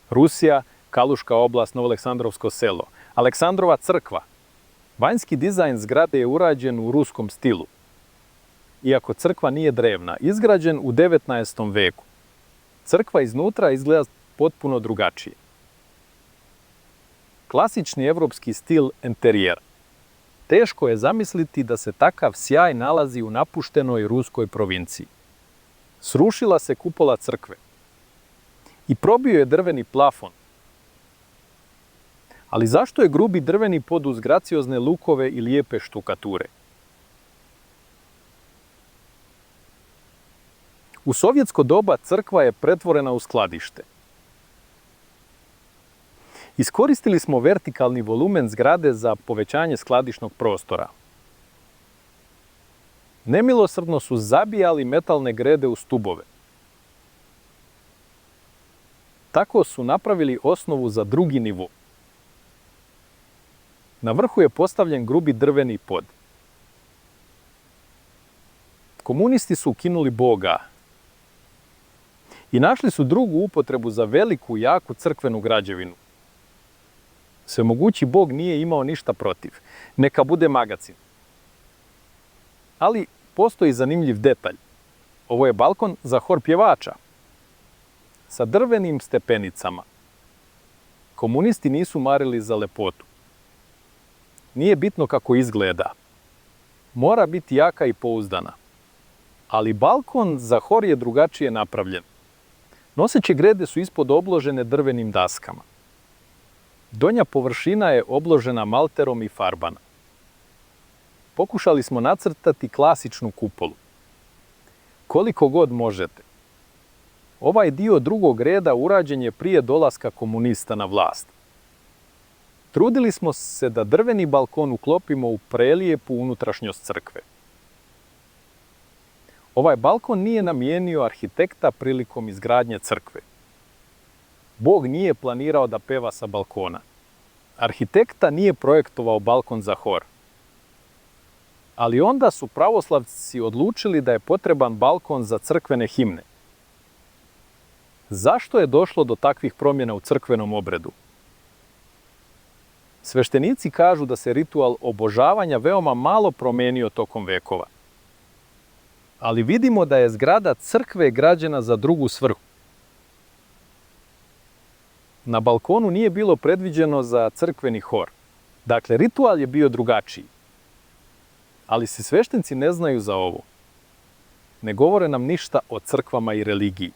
Rusija, Kaluška oblast, Novoaleksandrovsko selo. Aleksandrova crkva. Vanjski dizajn zgrade je urađen u ruskom stilu. Iako crkva nije drevna, izgrađen u 19. veku. Crkva iznutra izgleda potpuno drugačije. Klasični evropski stil enterijera. Teško je zamisliti da se takav sjaj nalazi u napuštenoj ruskoj provinciji. Srušila se kupola crkve i probio je drveni plafon. Ali zašto je grubi drveni pod uz graciozne lukove i lijepe štukature? U sovjetsko doba crkva je pretvorena u skladište. Iskoristili smo vertikalni volumen zgrade za povećanje skladišnog prostora. Nemilosrdno su zabijali metalne grede u stubove. Tako su napravili osnovu za drugi nivo. Na vrhu je postavljen grubi drveni pod. Komunisti su ukinuli Boga i našli su drugu upotrebu za veliku, jaku crkvenu građevinu. Svemogući Bog nije imao ništa protiv. Neka bude magacin. Ali postoji zanimljiv detalj. Ovo je balkon za hor pjevača. Sa drvenim stepenicama. Komunisti nisu marili za lepotu. Nije bitno kako izgleda. Mora biti jaka i pouzdana. Ali balkon za hor je drugačije napravljen. Noseće grede su ispod obložene drvenim daskama. Donja površina je obložena malterom i farbana. Pokušali smo nacrtati klasičnu kupolu. Koliko god možete. Ovaj dio drugog reda urađen je prije dolaska komunista na vlast. Trudili smo se da drveni balkon uklopimo u prelijepu unutrašnjost crkve. Ovaj balkon nije namijenio arhitekta prilikom izgradnje crkve. Bog nije planirao da peva sa balkona. Arhitekta nije projektovao balkon za hor. Ali onda su pravoslavci odlučili da je potreban balkon za crkvene himne. Zašto je došlo do takvih promjena u crkvenom obredu? Sveštenici kažu da se ritual obožavanja veoma malo promenio tokom vekova. Ali vidimo da je zgrada crkve građena za drugu svrhu. Na balkonu nije bilo predviđeno za crkveni hor. Dakle, ritual je bio drugačiji. Ali se sveštenci ne znaju za ovo. Ne govore nam ništa o crkvama i religiji.